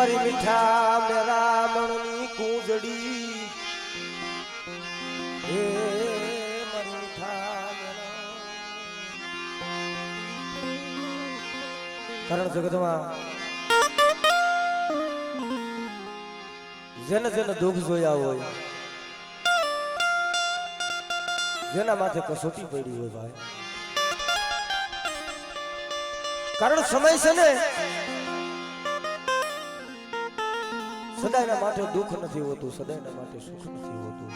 મારી મીઠા મેરા મણની કૂંજડી હે મારી મીઠા મેરા કારણ જગતમાં જેને જેને દુઃખ જોયા હોય જેના માથે કસોટી પડી હોય ભાઈ કારણ સમય છે ને સદાયના માટે દુઃખ નથી હોતું સદાયના માટે સુખ નથી હોતું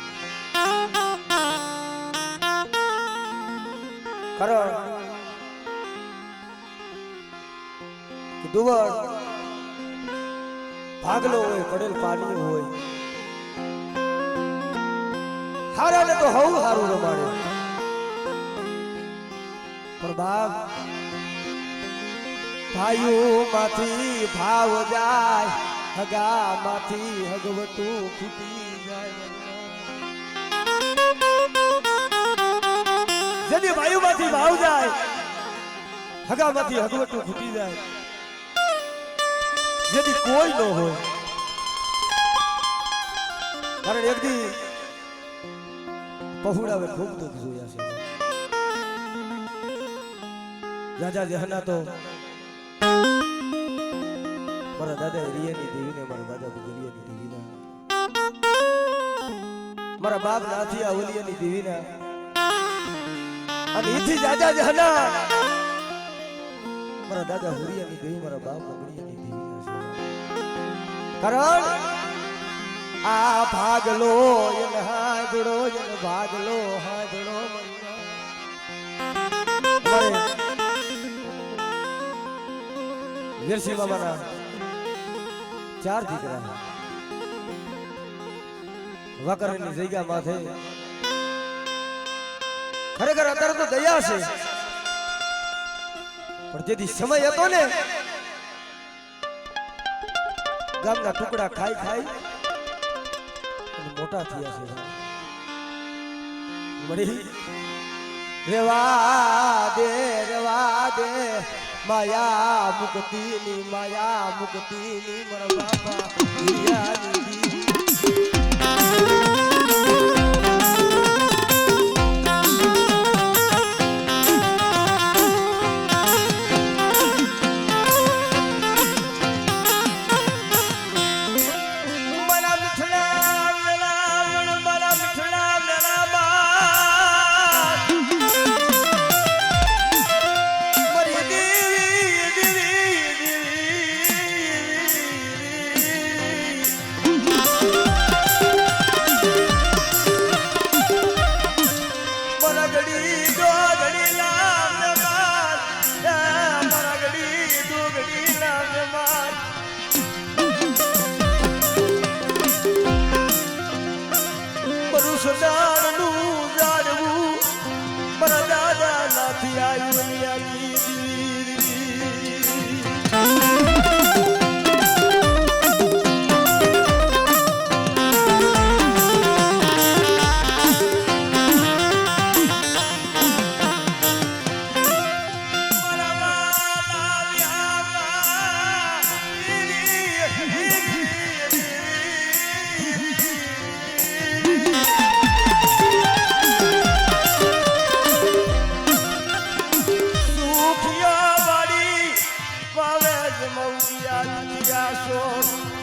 કારણ કે દુવડ ભાગલો હોય પડેલ પાણી હોય હારા ને તો હવું હારું રમાડે પણ બાપ ભાઈઓ માંથી ભાવ જાય હગા માંથી હગવટું ફૂટી જાય જેથી ભાઈઓ માંથી ભાવ જાય હગા માંથી હગવટું ફૂટી જાય જેથી કોઈ ન હોય કારણ એક દી પહોળાવે ખૂબ દુઃખ જોયા છે રાજા જહના તો મારા દાદા રિયાની દેવીને મારા દાદા ગુજરિયાની દેવીને મારા બાપ નાથિયા ઓલિયાની દેવીને અને એથી રાજા જહના મારા દાદા હુરિયાની દેવી મારા બાપ મંગળિયાની દેવીને કારણ આ ભાગલો એન હાજડો એન ભાગલો હાજડો વીરસિંહ બાબાના 4 દીકરા વાકરની જગ્યા માથે ખરેખર અત્યારે તો દયા છે પણ જેથી સમય હતો ને ગામના ટુકડા ખાઈ ખાઈ મોટા થયા છે મળી રેવા દે માયા મુક્તિની મારા બાપા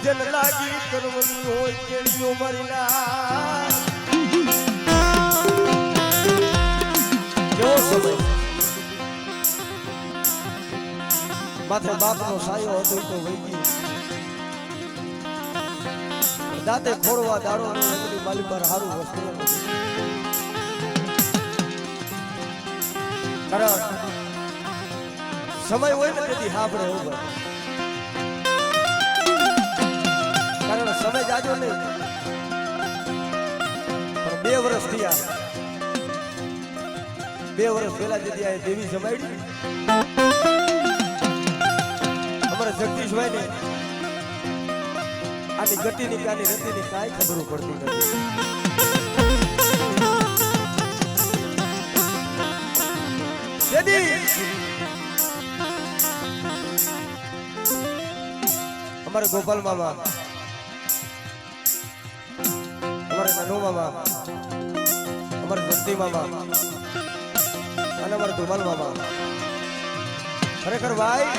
જન લાગી કરવની હોય કેળીઓ મરીના કેવો સમય માથે બાપનો સાયો હતો તો વહી ગયો દાંતે ખોડવા દાડો એમની માલી પર હારું વસ્તુ કારણ સમય હોય ને તેથી હાંભળે એવું કારણ સમય જાજો નહીં પણ 2 વર્ષ થયા 2 વર્ષ પહેલા જેથી આ દેવી જમાડી અમારા જગદીશભાઈ ને આની ગટીની કાની રતીની કાંઈ ખબર પડતી નથી જેથી અમારે ગોપાલ મામા, અમારે નનુ મામા, અમારે જગતી મામા અને અમારે ધુમાલ મામા. ખરેખર ભાઈ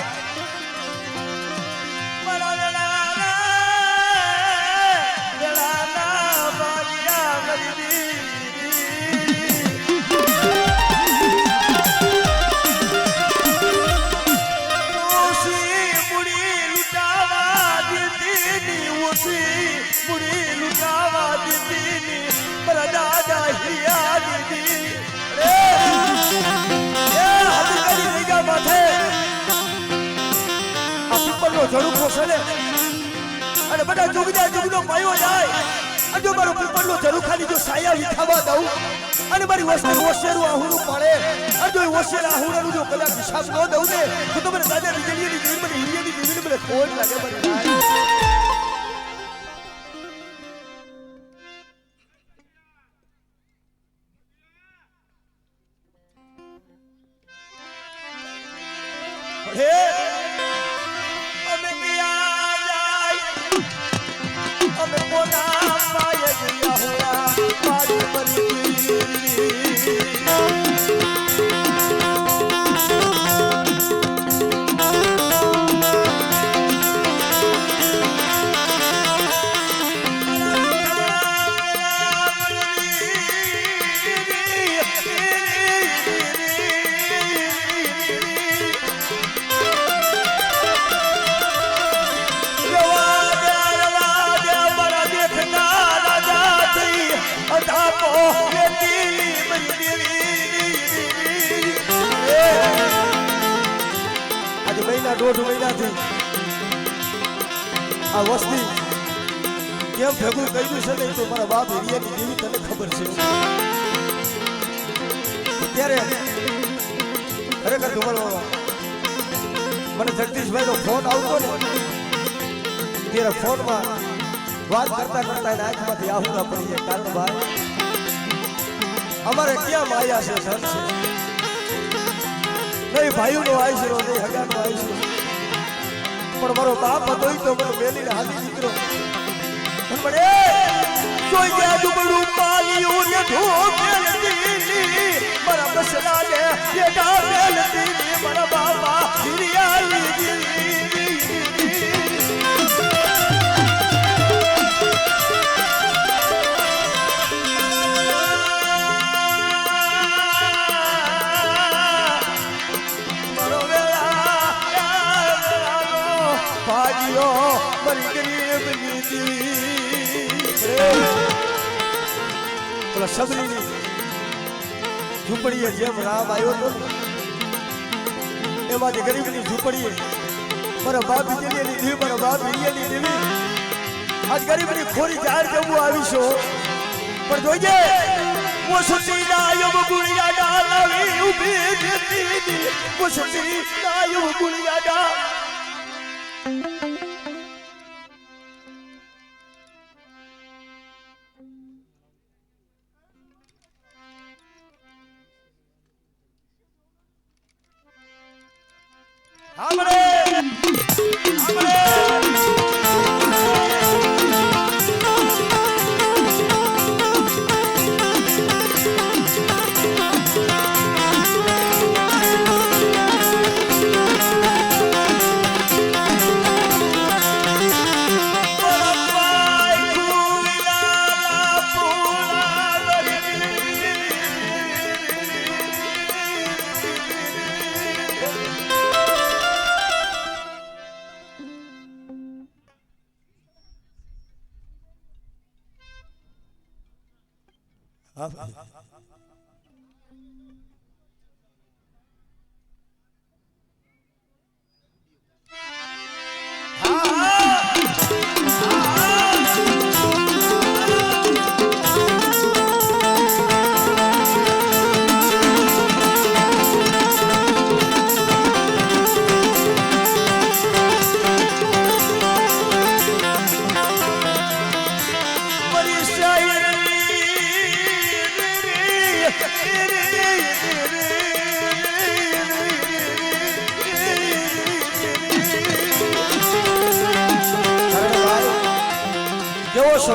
ઝડુકો છે અને બધા જુગદા જુગનો પાયો જાય અને જો મારો પીપળનો ઝડુખાની જો સાયા વિખાવા દઉં અને મારી વસ્તુ આહુરું પડે અને જો ઓશેર આહુરાનું જો કદાચ હિસાબ ન દઉં ને તો મને દાદા વીજળીની જીવન મને હિરિયાની જીવન મને ખોટ લાગે મારી દોઢ મહિનાથી આ વસ્તી કેમ ભેગું કર્યું છે ને તો મારા બાપ હિરિયાની જેવી તને ખબર છે. ત્યારે ખરેખર ધુમાલમાં મને જગદીશભાઈનો ફોન આવતો ને ત્યારે ફોનમાં વાત કરતા કરતા એના આંખમાંથી આહુડા પડી જાય. કારણ ભાઈ અમારે ક્યાં માયા છે ધન છે નહીં, ભાઈઓનો આશરો નહીં, હગાનો આશરો, પણ મારો બાપ હતો તો મને મેલીને હાથી દીકરો મને જોઈ ગયા દુબળું પાલિયું ને ઢોકેલ દીલી મારા બસલા ને બેટા બેલ દીલી મારા બાપા હિરિયાલી દીલી સબરીની ઝૂંપડીએ જેમ રામ આવ્યો હતો એમાંથી ગરીબની ઝૂંપડીએ મારા બાપ હિરિયાની દેવી, મારા બાપ હિરિયાની દેવી આજ ગરીબની ખોરી જાહેર જમવું આવીશો પણ જોઈજે વસતી નાયબ ગુણિયા ડાલાવી ઉભી દેતી વસતી નાયબ ગુણિયા ડા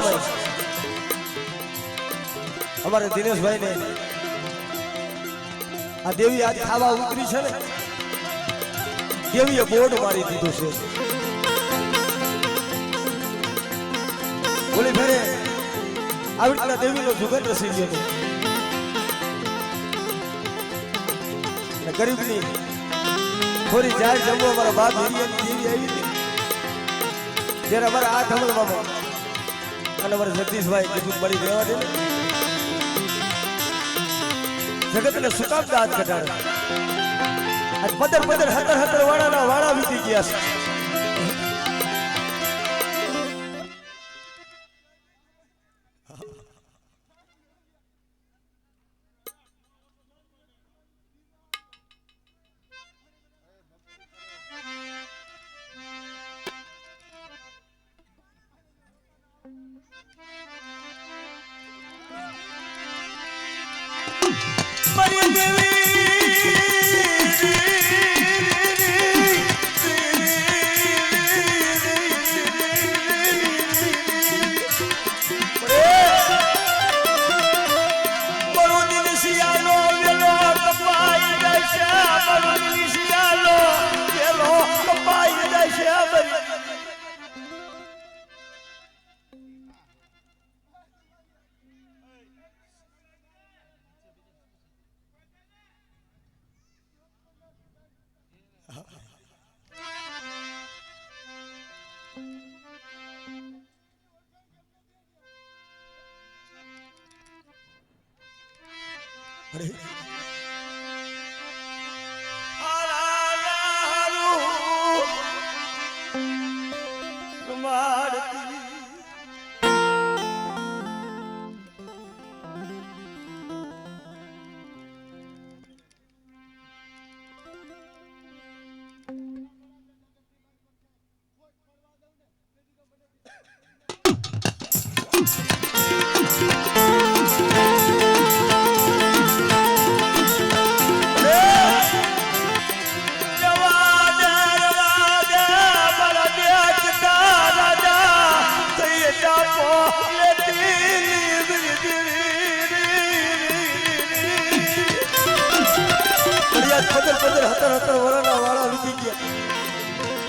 સમય અમારે દિનેશભાઈ ને આ દેવી આજ ખાવા ઉતરી છે ને, દેવીએ બોર્ડ મારી દીધું છે. બોલી ફેરે આવી રીતના દેવીનો જુગન રસી ગયો હતો. ગરીબની થોડી જાય જમવા અમારા બાપ હિરિયાની દેવી આવી હતી. જ્યારે અમારા આ ધમલમાં અને અમારા જગદીશભાઈ કીધું મળી રહેવા દે જગતને શું કામ દાંત કઢાડે. આજ 15 વાળાના વાળા વીતી ગયા છે. મારી દેવી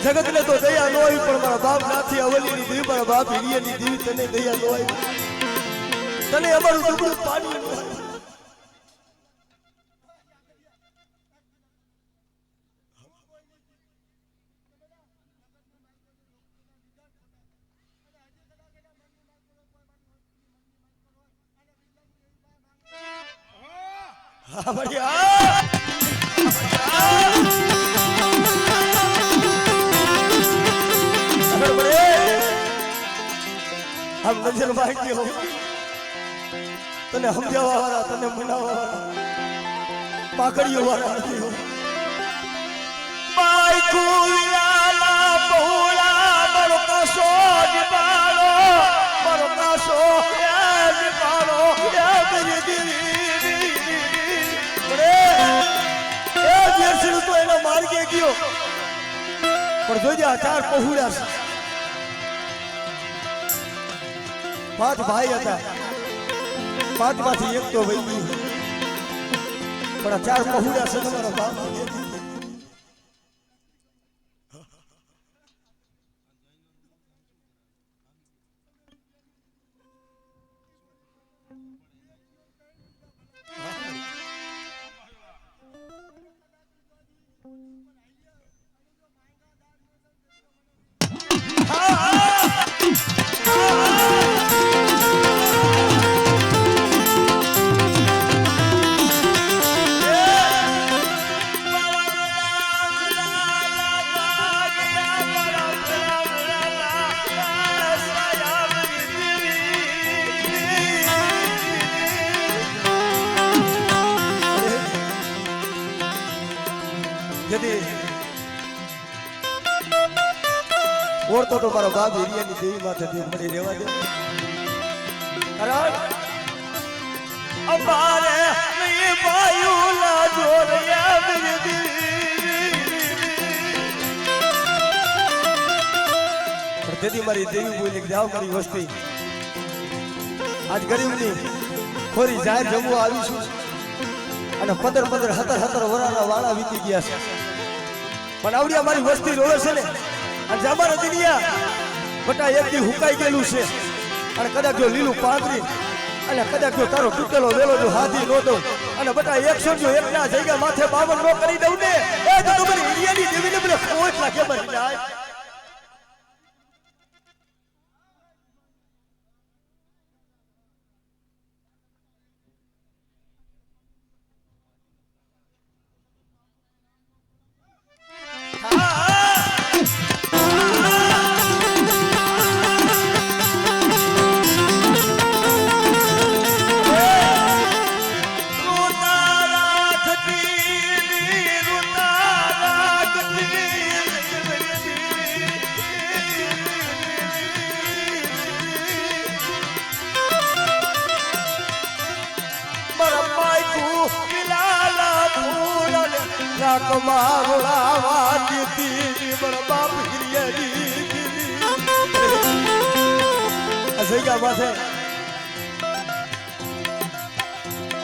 જગત ને તો દયા નો આવી, પણ મારા બાપ નાથી અવલીની દેવી, મારા બાપ હિરિયાની દેવી તને દયા નો આવી. તને અમારું દુબળું પાણી નો આવ્યું. હા બઢિયા हम नजर मांगी हो तने समझावा वाला तने मनावा वाला पाकड़ियों वाला नहीं हो. माई कुलाला बहुला मरो कासो दिबालो मरो कासो या दिबालो या मेरी देवी बड़े ए जर्सी तो एना मार के गयो पर જોજે આ ચાર પહોળા છે. 5 ભાઈ હતા, 5 માંથી એક તો વહી ગયું, પણ આ 4 પહોળા છે તમારા બાપ. ઓળતો તો મારો બાપ હિરિયાની દેવી માથે મળી રહેવા દે. કારણ અમારે મે બાયુલા જોરયા મેરી દેવી. પણ તેથી મારી દેવી બોલી કે જાઓ મારી વસ્તી આજ ગરીબની ખોરી જાહેર જમવા આવીશું અને 15-17 વરાના વાળા વીતી ગયા છે પણ આવડિયા મારી વસ્તી રોવે છે ને અને જામાર દિનિયા બટા એક દી હુકાઈ ગયેલું છે અને કદાચ જો લીલું પાંદરી અને કદાચ જો તારો તૂટેલો વેલો જો હાથી નો દઉં અને બટા 100 જો એકના જગ્યા માથે 52 નો કરી દઉં ને એ તો તમારી ઇન્ડિયાની દેવીને મને ખોટ લાગે મરી જાય કમારોડા વાતી તી બરા બાપ હિરિયાની અસૈકા માથે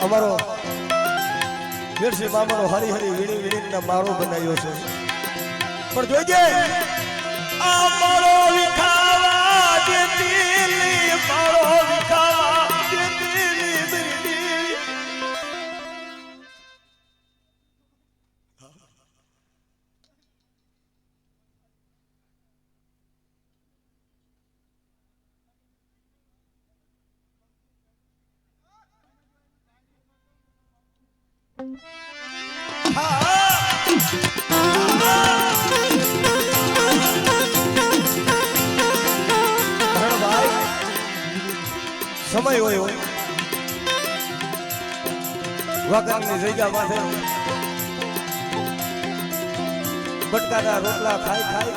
અમારો વીરસિંહ મામાનો હરી હરી વીણી વીણીને મારો બનાવ્યો છે પણ જોઈજે આ મારો વિખાવા દેતી મારો વિખાવા દેતી સમય હોય વાગણની જગ્યા માથે બટકાના રોટલા ખાઈ ખાઈ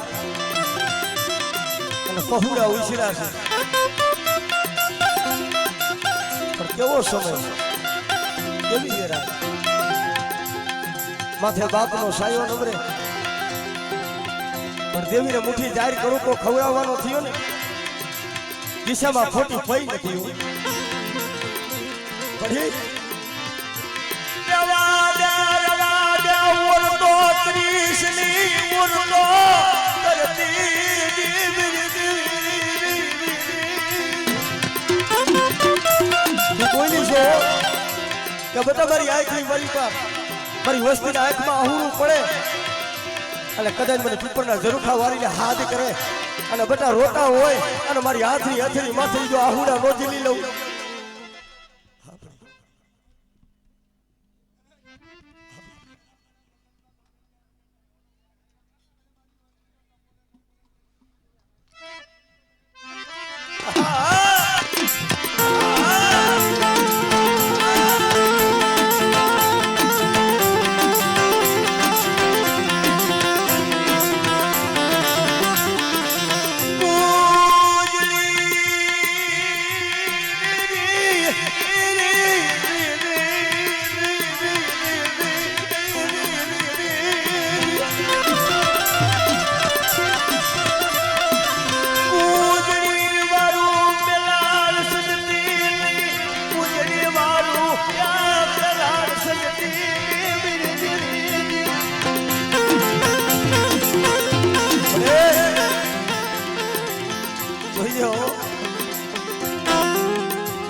અને પહુડા ઉછીરા છે પણ કેવો સમય કેવી વેરા માથે બાપનો સાયો નમરે પણ દેવીને મુઠ્ઠી જાહેર કરું તો ખવડાવવાનો થયો ને દિશામાં ખોટી પઈ નથી પછી ઉરતો ત્રીસની ઉરતો કોઈની છો કે બધા મારી આંખની મારી પર મારી વસ્તીના આંખમાં આહુડું પડે અને કદાચ મને પીપળના ઝરૂખા વાળીને હાથ કરે અને બટા રોતા હોય અને મારી હાથની હથેળી માથે જો આહુડા નો ઝીલી લઉં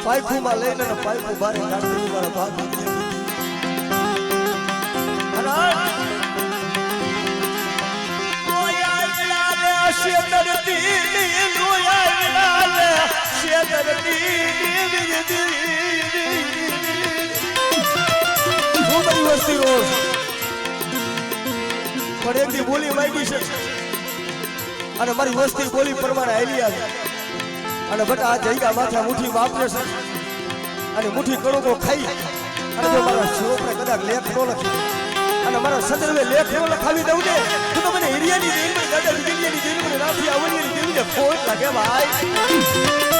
પાઇપમાં લઈને પાઇપો બારે કાઢી મારા બાપ વસ્તી રોજ પણ એકથી બોલી માંગી છે અને મારી વસ્તી બોલી પ્રમાણે આવેલી આવે અને બટા આ જઈગા માથા મુઠ્ઠી વાપરે છે અને મુઠ્ઠી કડોકો ખાઈ અને જો મારા છોકરે કદાચ લેખ નો લખી અને મારા સંદર્ભે લેખ નો લખાવી દઉં ને તો મને હિરિયાની દેવી દાદા વિજયની દેવી મને રાફી આવડની દેવીને ખોટ લાગે ભાઈ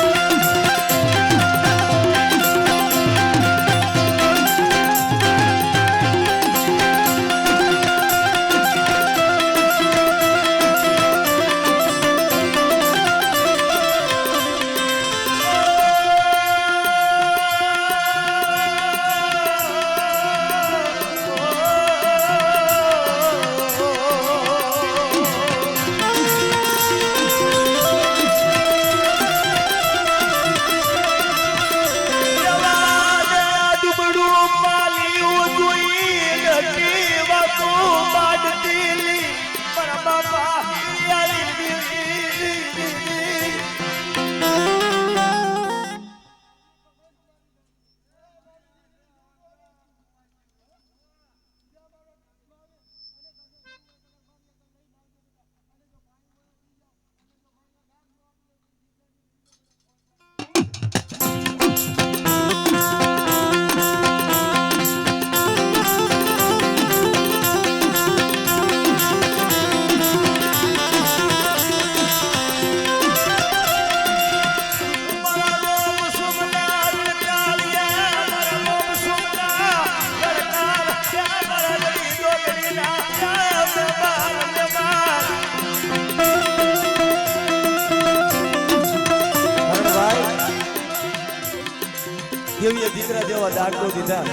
દેવીએ દીકરા જેવા દાખલો દીધા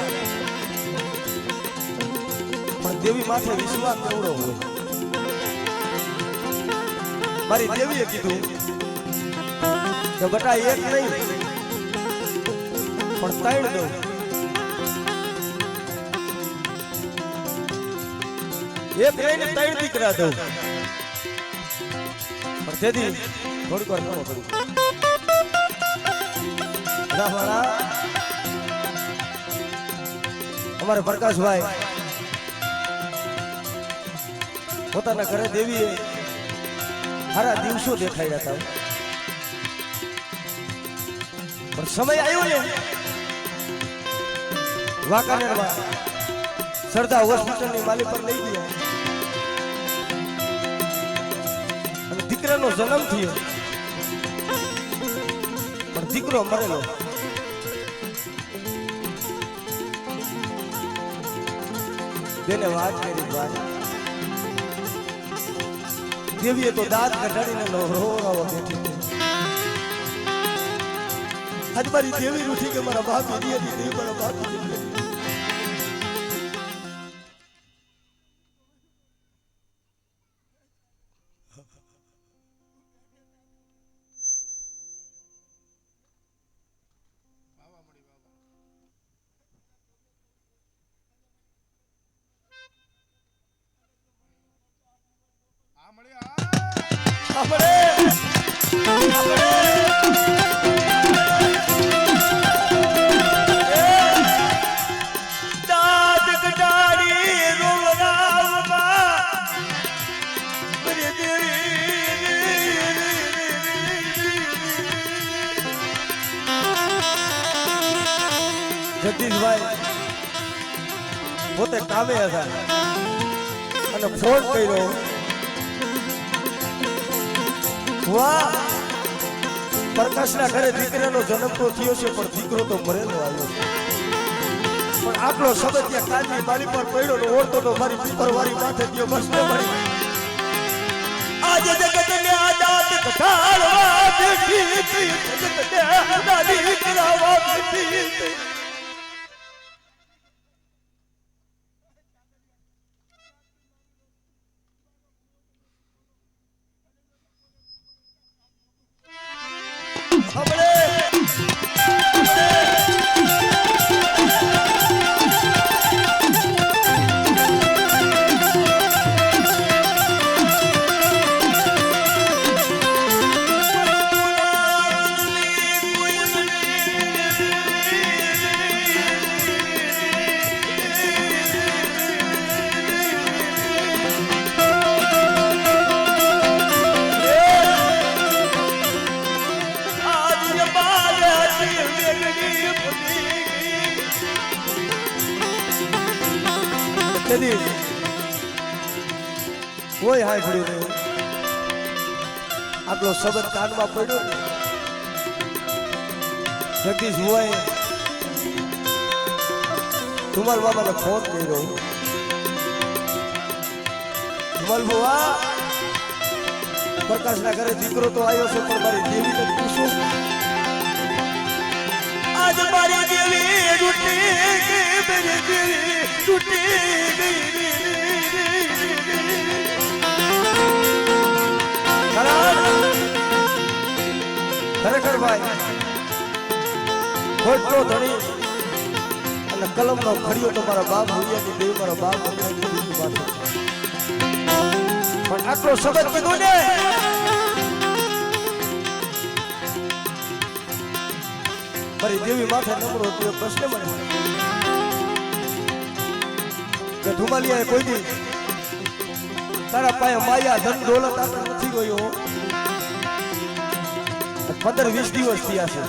પણ દેવી માથે વિશ્વાસ કેવડો હોય મારી દેવીએ કીધું કે બટા એક નહીં પણ ત્રણ દઉં એક લઈને ત્રણ દીકરા દઉં પણ તેથી થોડીક વાર કરો પડી અમારે પ્રકાશભાઈ પોતાના ઘરે દેવીએ સારા દિવસો દેખાડ્યા હતા પણ સમય આવ્યો ને વાંકાનેરમાં સરદાર હોસ્પિટલની માલી પર લઈ ગયા અને દીકરાનો જન્મ થયો પણ દીકરો મરેલો બેને વાત કરી વાત દેવીએ તો દાંત કઢાડીને રોવા બેઠી આજ મારી દેવી ઉઠી કે મારા બાપ દેવી મારા બાપ જગદીશભાઈ પોતે કામે હતા અને ફોન કર્યો વાહ પ્રકાશના ઘરે દીકરાનો જન્મ તો થયો છે પણ દીકરો તો મરેલો આવ્યો છે પણ આટલો શબ્દ ત્યાં કાંજી મારી પર પડ્યો ને ઓળતો તો મારી પીપરવાળી માથે ગયો બસ ને મળી આજે જગતને આઝાદ કઠાળવા બેઠી જગતને આઝાદી કરાવવા બેઠી કોઈ હાય પડ્યું નહીં આટલો શબ્દ કાનમાં પડ્યો ને જગદીશ હોય ધુમાલ બાબાને ફોન કર્યો ધુમાલ બુઆ પ્રકાશના ઘરે દીકરો તો આવ્યો છે પણ મારી દેવીને પૂછો આજ મારી દેવી રૂટી ગઈ મેરી દેવી રૂટી ગઈ ખરેખર ભાઈ ખોટો ધણી અને કલમનો ખડિયો તો મારા બાપ ભૂલિયાની દેવ મારા બાપ પણ આટલો શબ્દ કીધું ને મારી દેવી માથે નમરો હતો પ્રશ્ન મને કે ધુમાલિયાએ કોઈ દી તારા પાસે માયા ધન દોલત આપણે નથી ગયો 15-20 દિવસ થયા છે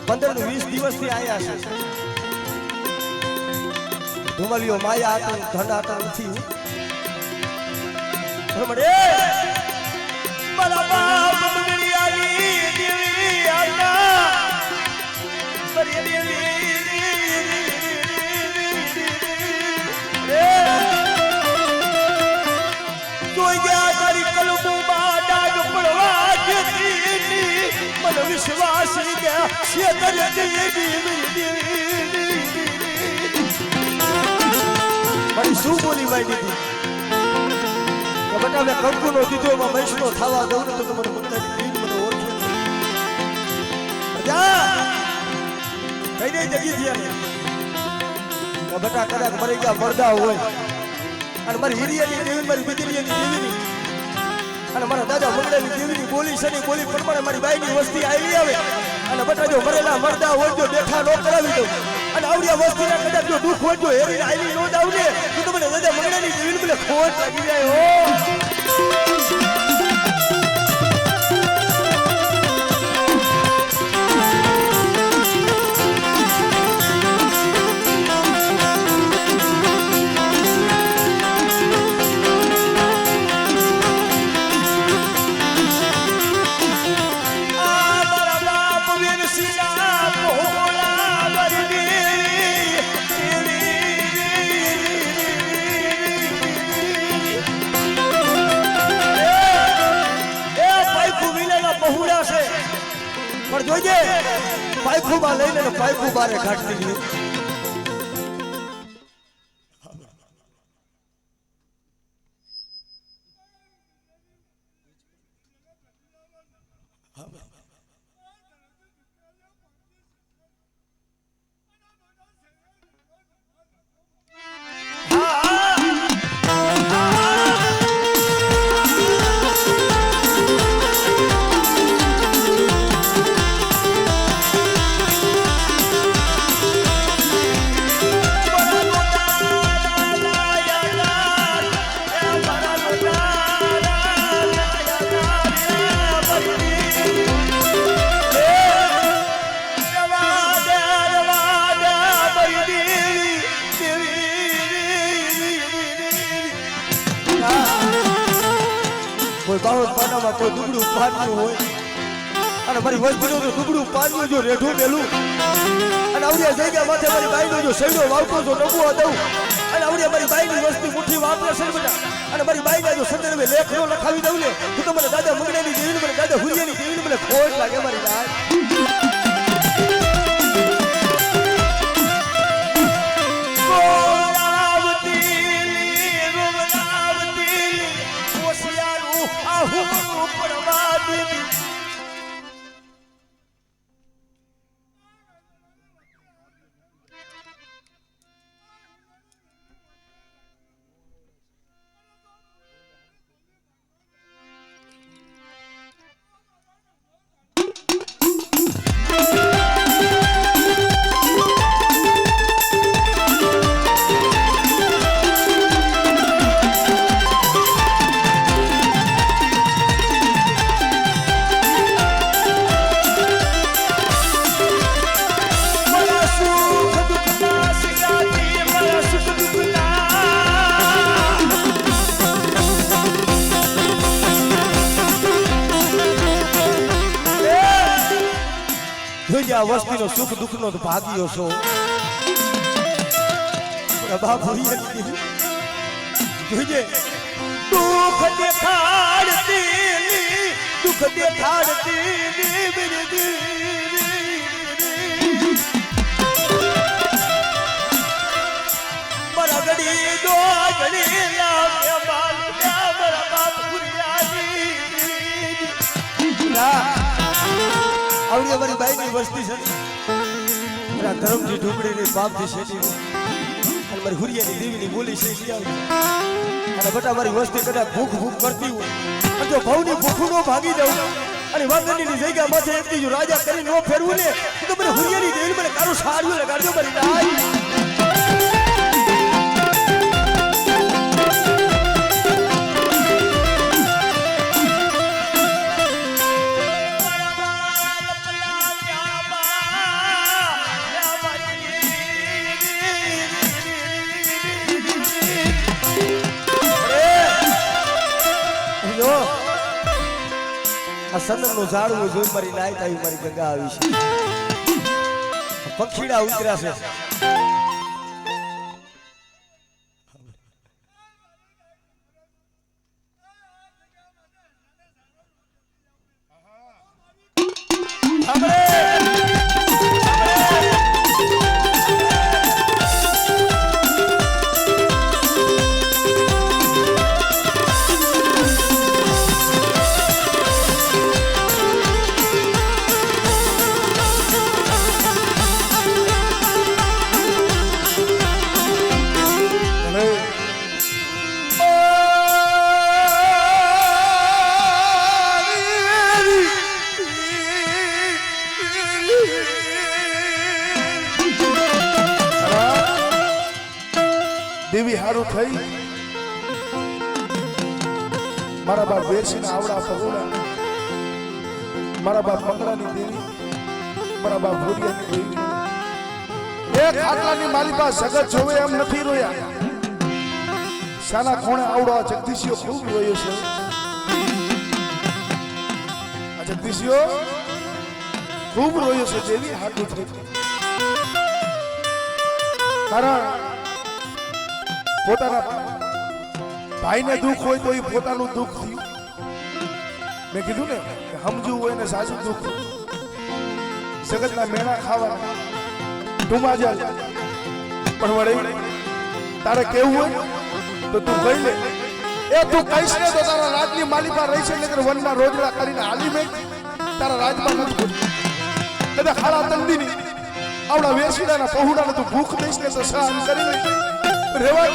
15-20 દિવસથી આયા છે ધુમાલિયો માયા આતંક ધન આતંક નથી બરાબર મારા બાપ મંગળિયાની દેવી આના મારી દેવી વિશ્વાસ મારી શું બોલી માંડી હતી બેટા મેં કંકુનો દીધો એમાં મહેશનો થવા દઉં ને તો મને મુક્તાની મને ઓળખે કઈ નહીં જગી થયા બેટા કદાચ મરી ગયા પડદા હોય અને મારી હિરિયાની દેવી મારી બિદરીયાની દેવીની અને મારા દાદા મંગળાની દેવીની બોલી શની બોલી પ્રમાણે મારી બાઈની વસ્તી આવી આવે અને બેટા જો મરેલા મરદા હોય જો બેઠા નો કરાવી દઉં અને આવડિયા વસ્તીના કદાચ જો દુઃખ હોય જો હેરી આવી નો દાવ ને તો મને દાદા મંગળાની દેવીને મને ખોટ લાગી જાય હો પણ જોઈજે પાઇખુમાં લઈને પાઇખુ બારે કાઢતી ગઈ કોઈ બાહોદ પાનામાં કોઈ દુબળું પાન્યું હોય અને મારી વસ્તીનું જો દુબળું પાન્યું જો રેઢું મેલું અને આવડિયા જગ્યા માથે મારી બાઈનો જો સૈડો વાવતો જો નબુઓ દઉં અને આવડિયા મારી બાઈની વસ્તી મુઠ્ઠી વાપરે છે બધા અને મારી બાઈના જો સંદર્ભે લેખનો લખાવી દઉં ને તો મને દાદા મંગળાની દેવીને મને દાદા હુરિયાની દેવીને મને ખોટ લાગે મારી દાદ વસ્તીનો સુખ દુઃખનો ભાગ્યો છો બાપ જોઈજે દુઃખ દેખાડતી મારા ગડી દો ગડી લાવ્યા મારા બાપ ગુરિયાની આવડી અમારી બાઈની વસ્તી છે મારા ધર્મથી ઢુકડીની પાપથી શેઠી અને મારી હુરિયાની દેવીની બોલી શેઠી આવી અને બટા મારી વસ્તી કદાચ ભૂખ ભૂખ કરતી હોય અને જો ભાવની ભૂખું નો ભાગી દઉં અને વાંગણીની જગ્યા માથે એકથી જો રાજા કરી નો ફેરવું ને તો મને હુરિયાની દેવીને મને કારું સારું લગાડજો મારી દાઈ આ સનમનું ઝાડવું જોઈ મારી નાઈટ આવી મારી ગંગા આવી છે પક્ષીડા ઉતર્યા છે સાંભળે દેવી હારું થઈ મારા બાપ વેરસીને આવડા પગોડા મારા બાપ મંગળાની દેવી મારા બાપ ભોરિયાની દેવી એક આટલાની મારી પાસે જગત જોવે એમ નથી રોયા સાના કોણે આવડો આ જગદીશિયો ખૂબ રોયો છે આ જગદીશિયો ખૂબ રોયો છે દેવી હાટું થઈ કારણ પોતાના ભાઈને દુઃખ હોય તો એ પોતાનું દુઃખ થયું મેં કીધું ને સમજવું હોય ને સાચું દુઃખ જગતના મેણા ખાવાના ટૂંમાં જાય પણ વળે તારે કેવું હોય તો તું કહી લે એ તું કહીશ ને તો તારા રાજની માલિકા રહી છે એટલે વનના રોજડા કરીને હાલી મેં તારા રાજમાં નથી પડી એટલે ખાડા તંદીની આવડા વેસીડાના પહોડાને તું ભૂખ દઈશ ને તો સહન કરી લે રેવા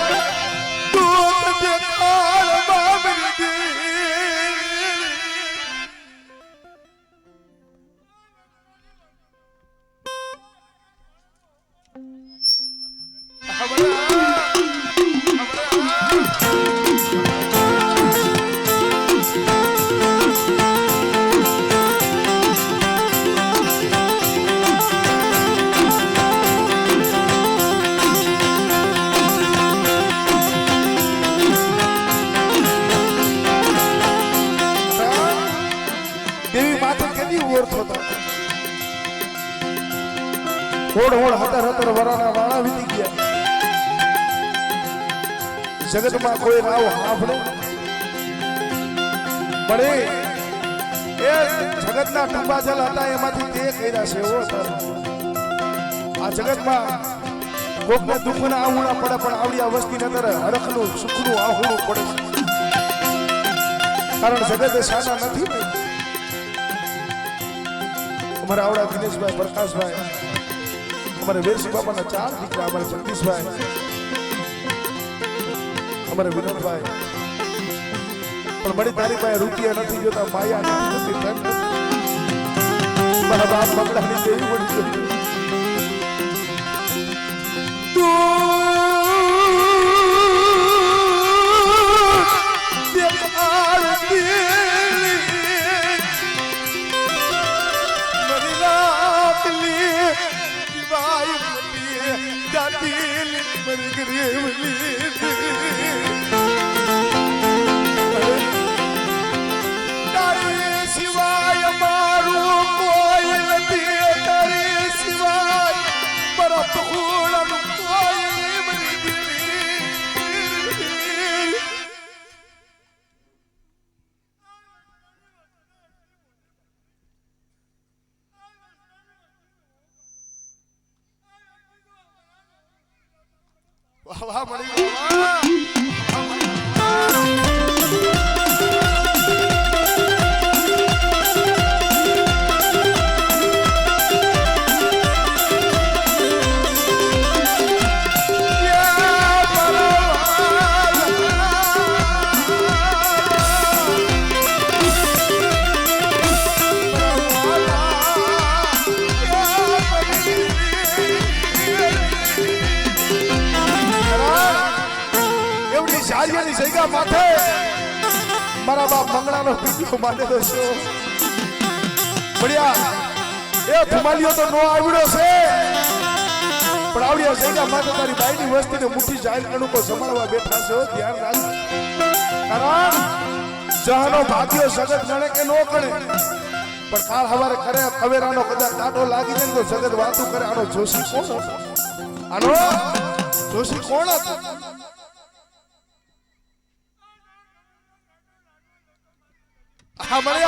હતર વરાના વાળા વીતી ગયા જગતમાં કોઈ રાવ સાંભળે પડે એ જગતના ટુંબાજલ હતા એમાંથી તે કર્યા છે એવો આ જગતમાં કોકને દુઃખના આહુણા પડે પણ આવડી આ વસ્તીની અંદર હરખનું સુખનું આહુણું પડે કારણ જગત સાના નથી અમારા આવડા દિનેશભાઈ પ્રકાશભાઈ અમારે વેરસી બાપાના 4 દીકરા અમારે જગદીશભાઈ અમારે વિનોદભાઈ પણ મળી તારી પાસે રૂપિયા નથી જોતા માયા નથી મારા બાપ મંગળાની દેવી મળી તારી સિવાય મારું કોઈ નથી તારી સિવાય મારા પહોળાનું કોઈ વાહ મળી જગ્યા માથે મારા બાપ મંગળાનો પીડિયો માંડે તો છો બળિયા એ ધમાલિયો તો નો આવડ્યો છે પણ આવડ્યા જગ્યા માથે તારી બાઈની વસ્તીને મુઠ્ઠી જાહેર અણુકો સંભાળવા બેઠા છો ધ્યાન રાખ કારણ જહાનો ભાગ્યો જગત ગણે કે નો ગણે પણ કાલ હવારે કરે કવેરાનો કદાચ કાંટો લાગી જાય તો જગત વાતું કરે આનો જોશી કોણ આનો જોશી કોણ હતો हमारे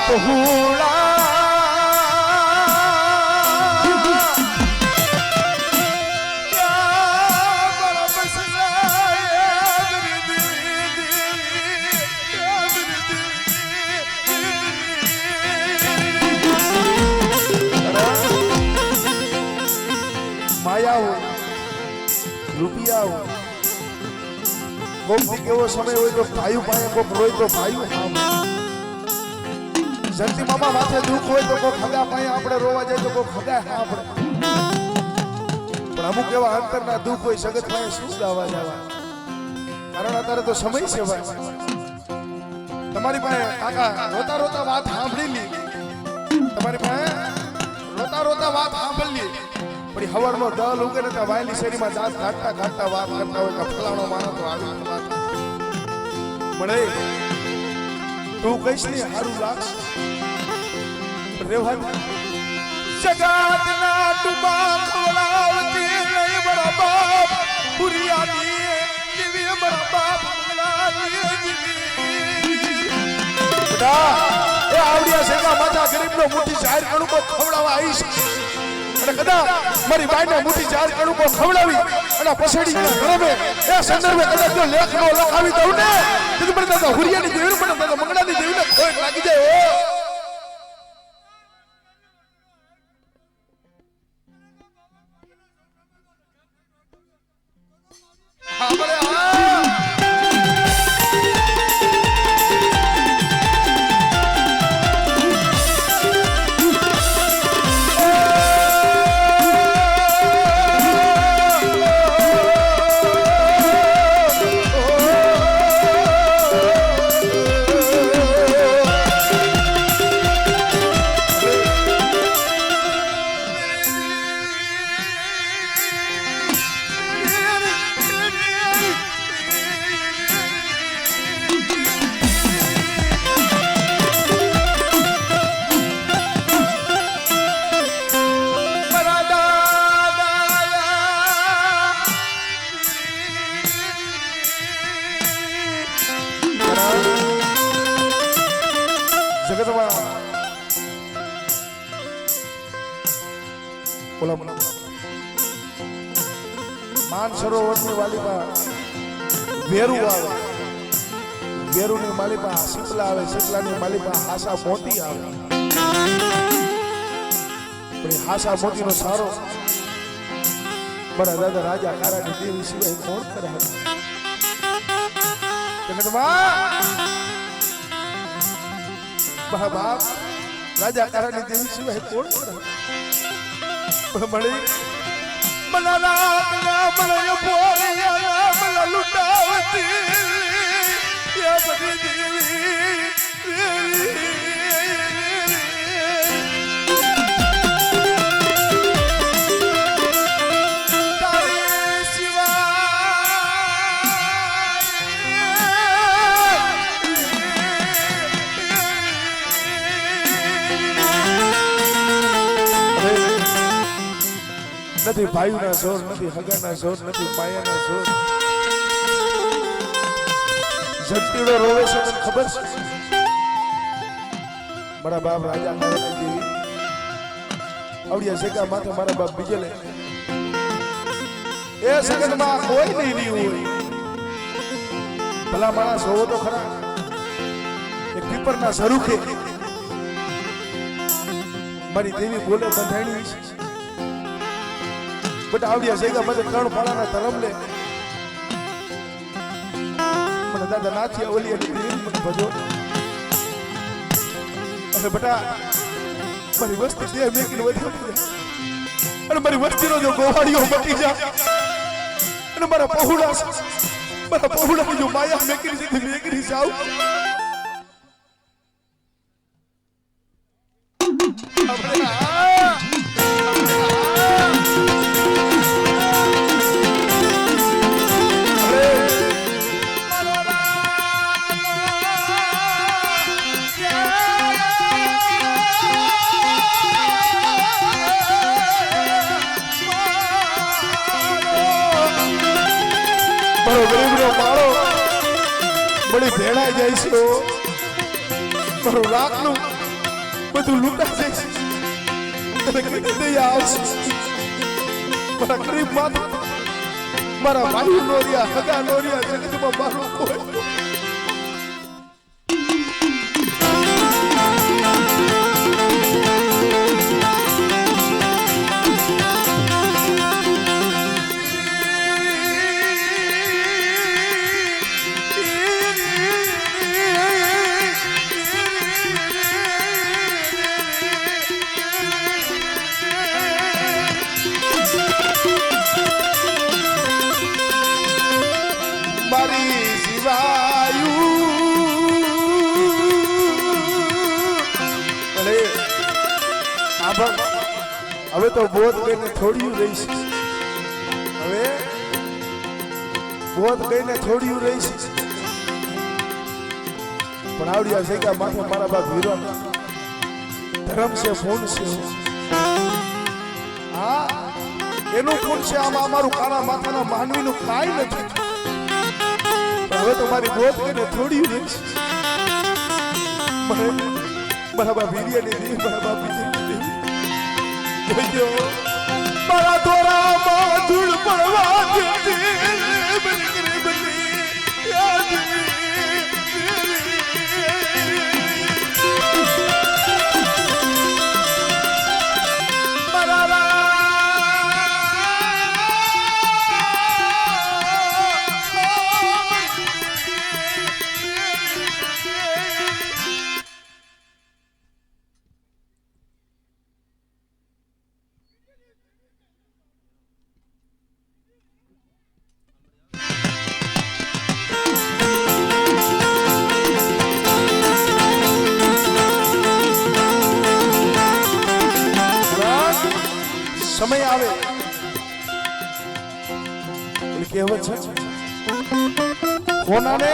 पहुड़ा क्या बड़ा मसला રૂપિયા હોય કોકથી કેવો સમય હોય તો ભાઈ પાસે કોક રોય તો ભાઈ જંતી મામા માથે દુઃખ હોય તો કોક હગા પાસે આપણે રોવા જાય તો કોક હગા આપણે પણ અમુક એવા અંતરના દુઃખ હોય જગત પાસે શું ગાવા જવા કારણ અત્યારે તો સમય છે ભાઈ તમારી પાસે કાકા રોતા રોતા વાત સાંભળી લી તમારી પાસે રોતા રોતા વાત સાંભળી પણ હવારનો દલ ઉગે ને ત્યાં વાયલી શેરીમાં દાંત કાઢતા કાઢતા વાત કરતા હોય કે ફલાણો માનો તો આવી વાત મળે તું કહીશ ને સારું લાગશે રેવા જગતના ટુબા ખવડાવતી નહીં બરા બાપ પુરિયાની જીવી બરા બાપ મંગલાની જીવી બેટા એ આવડિયા સેગા માથા ગરીબનો મુઠ્ઠી જાહેર કણું કો ખવડાવવા આવીશ અને કદાચ મારી બાઈને મુઠ્ઠી જાહેર કણું કો ખવડાવી અને પછેડી ગરમે એ સંદર્ભે કદાચ જો લેખ નો લખાવી દઉં ને તો મને તો હુરિયાની દેવી મને તો મંગળાની દેવીને ખોટ લાગી જાય ઓ માન સરોવરની વાલીમાં વેરું આવે વેરુની માલીમાં શીતલા આવે શીતલાની માલીમાં હાસા મોતી આવે પણ હાસા મોતીનો સારો મારા દાદા રાજા કારાની દેવી સિવાય કોણ કરે મા બાપ રાજા કારાની દેવી સિવાય કોણ કરે પણ મળી મનાના મને બોરિયા મને લૂટાવતી યા બધી દેવી તારી નથી ભાઈઓના જોર નથી હગાના જોર નથી માયાના જોર જંતીડો રોવે છે તને ખબર છે મારા બાપ રાજા કારાની દેવી આવડિયા શેકા માથે મારા બાપ બીજે લે એ સગનમાં કોઈ નહીં રહ્યું હોય ભલા માણસ હોવો તો ખરા એક પીપરના ઝરૂખે મારી દેવી બોલે બંધાણી છે બટ આવડિયા શેકા માથે 3 ફાળાના ધરમ લે મને દાદા નાથી ઓલી દેવી મને ભજો અને બટા મારી વસ્તી જે મેકીને વધી અને મારી વસ્તીનો જો ગોવાળીઓ મટી જા અને મારા પહોળા જો માયા મેકરી જાવ બડી ભેળાઈ જાય છે મારું રાખનું બધું લૂંટા જાય છે તને કઈ દયા આવશે મારા ગરીબ માતા મારા ભાઈ નોરિયા હગા નોરિયા જગતમાં મારું કોઈ સગાયું અરે હવે તો બોધ ગઈને થોડ્યું રહીશ હવે બોધ ગઈને થોડ્યું રહીશ પણ આવડિયા જગ્યા માથે મારા બાપ વીરો ધર્મ છે ફોન છે હા એનું કોણ છે આમાં અમારું કાળા માથાના માનવીનું કાંઈ નથી હવે તો મારી બોધ ગઈને થોડ્યું રહીશ મારા બાપ વીરિયાની દેવી મારા બાપ વીરિયાની દેવી મારા દોરામાં ધૂળ પડવા દેતી યાદ સમય આવે કહેવત છે હોનાને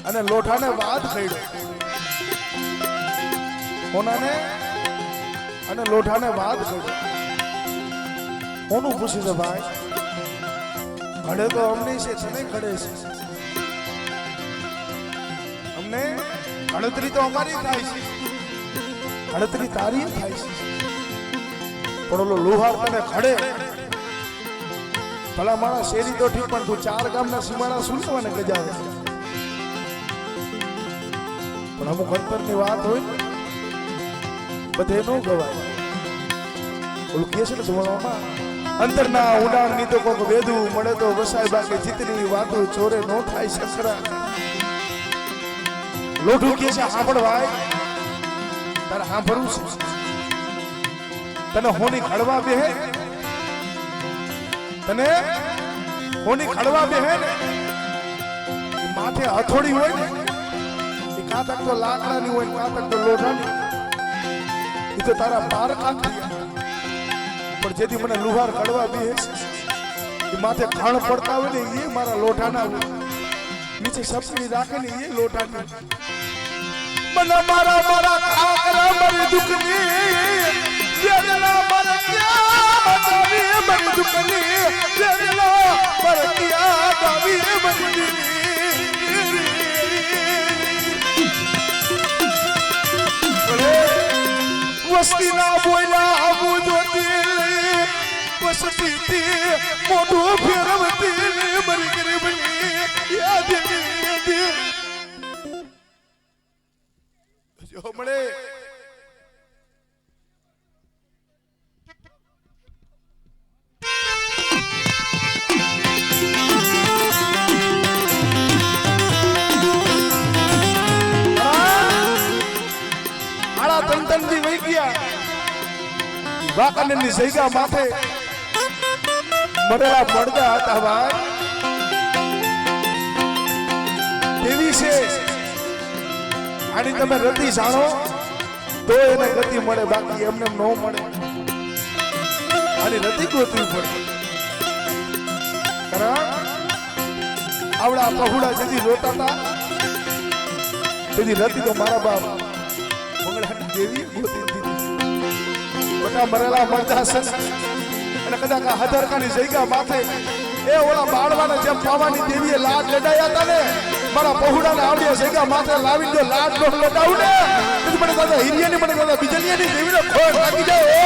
અને લોઠાને વાત કર્યો હોનાને અને લોઠાને વાત કર્યો કોનું પૂછે છે ભાઈ ઘડે તો અમને છે તને ઘડે છે અમને ગણતરી તો અમારી થાય છે ગણતરી તારી થાય છે પણ ઓલો લુહાર તને ખડે ભલા મારા શેરી તો ઠીક પણ તું 4 ગામના સીમાડા સુલવાને ગજાવે પણ અમુક અંતરની વાત હોય બધે નો ગવાય ઓલું કે છે ને તમારામાં અંતરના ઊંડાણ ની તો કોક વેદું મળે તો વસાય બાકી જીતની વાતો ચોરે નો થાય સસરા લોઢું કે છે સાંભળ ભાઈ તારે સાંભળવું છે તને હોની ખડવા બેહે તને હોની ખડવા બેહે ને માથે હથોડી હોય ને એ કાં તક તો લાકડાની હોય કાં તક તો લોઢાની એ તો તારા પાર કાઢી પણ જેથી મને લુહાર ખડવા બેહે એ માથે ખાણ પડતા હોય ને એ મારા લોઢાના હોય નીચે સપડી રાખે ને એ લોઢાની મને મારા મારા કાકરા મારી દુખની જેલા પર ક્યાં દાવી મરી દુકની જેલા પર ક્યાં દાવી મરી વસ્તી ના બોલા આવું જોતી વસતી મોઢું ફેરવતી મરી ગરીબની યાદ જો મળે તંતનજી વહી ગયા વાકાનની જગ્યા માથે મરેલા પડદા હતા ભાઈ દેવી છે આની તમે રતિ જાણો તો એને ગતિ મળે બાકી એમને ન મળે આની રતિ ગોતવી પડે કારણ આવડા પહુડા જેથી રોતા હતા તેથી રતિ તો મારા બાપ દેવી ગોતી દીધી બધા મરેલા મળતા છે અને કદાચ હજારકાની જગ્યા માથે એ ઓલા બાળવાના જેમ પાવાની દેવીએ લાડ લડાયા હતા ને મારા પહુડાને આવડિયા જગ્યા માથે લાવી દો લાડ નો લડાવું ને પછી મને દાદા હિરિયાની મને દાદા બીજલિયાની દેવીને ખોટ લાગી જાય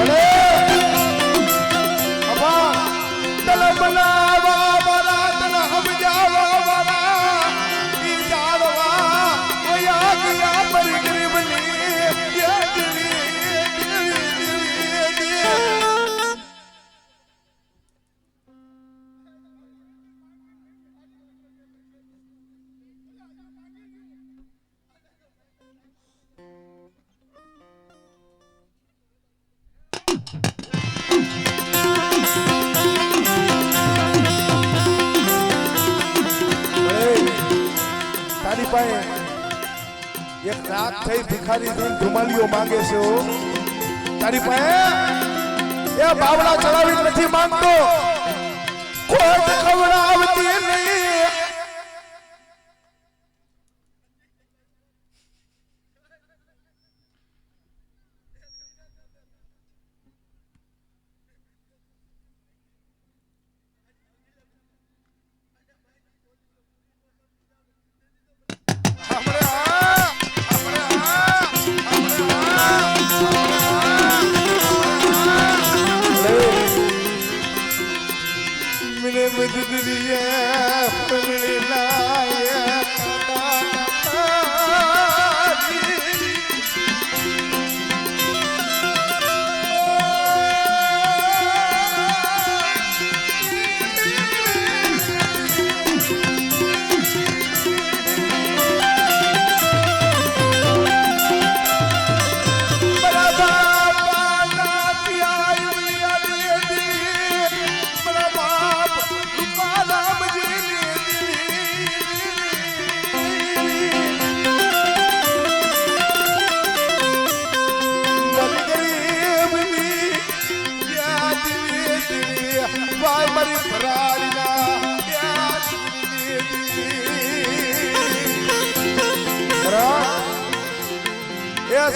અરે અબા તલ બનાવા વાલા તલ હમ જાવા વાલા મારી પાસે એક રાત થઈ ભિખારી થઈને ધુમાલીઓ માંગે છે ઓ તારી પાસે એ બાવડા ચડાવી નથી માંગતો કોટ ખવડાવતી નહીં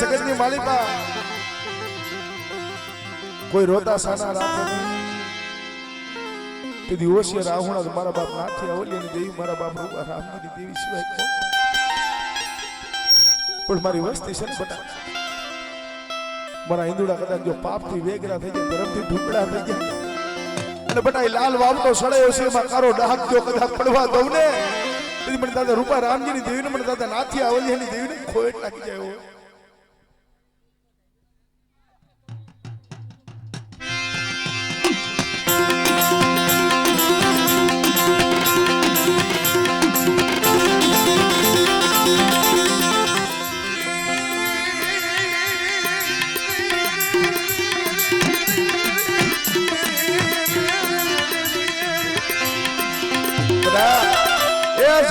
જગતની માલિકા કોઈ રોતા સાના રાખે નહીં તે દિવસીય રાહુણા મારા બાપ નાથી અવલિયાની દેવી મારા બાપ રૂપા રામની દેવી સિવાય પણ મારી વસ્તી છે ને બટા મારા હિન્દુડા કદાચ જો પાપથી વેગરા થઈ જાય ધર્મથી ઢુકડા થઈ જાય અને બટા એ લાલ વાવનો સળાયો છે એમાં કારો ડાહક જો કદાચ પડવા દઉં ને તેથી મને દાદા રૂપા રામજીની દેવીને મને દાદા નાથી અવલિયાની દેવીને ખોટ નાખી જાય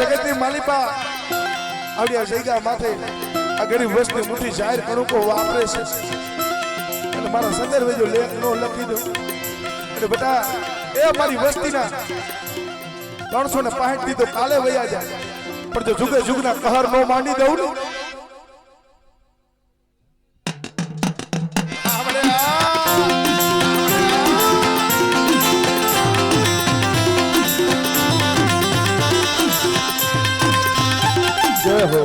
જગતની માલિકા આવડિયા જઈગા માથે આ ગરીબ વસ્તી મુઠ્ઠી જાહેર કણુકો વાપરે છે અને મારા સંદર્ભે જો લેખ નો લખી દઉં એટલે બેટા એ મારી વસ્તીના 365 દી તો કાલે વયા જાય પણ જો જુગે જુગના કહર નો માંડી દઉં ને જય હો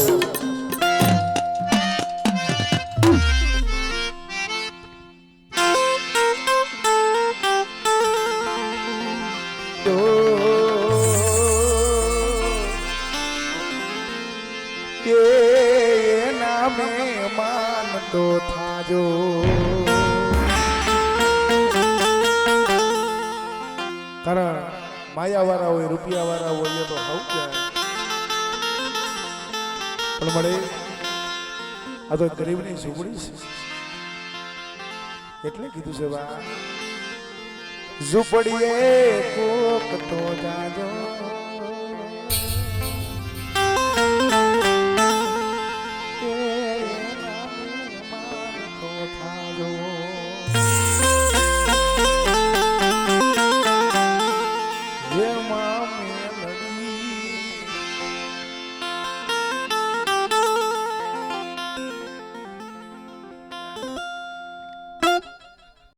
તો થાજો કારણ માયા વાળા હોય રૂપિયા વાળા હોય એ તો હાઉ જાય પણ મળે આ તો ગરીબની ઝૂંપડી છે એટલે કીધું છે બા ઝૂંપડીએ કોક તો જાજો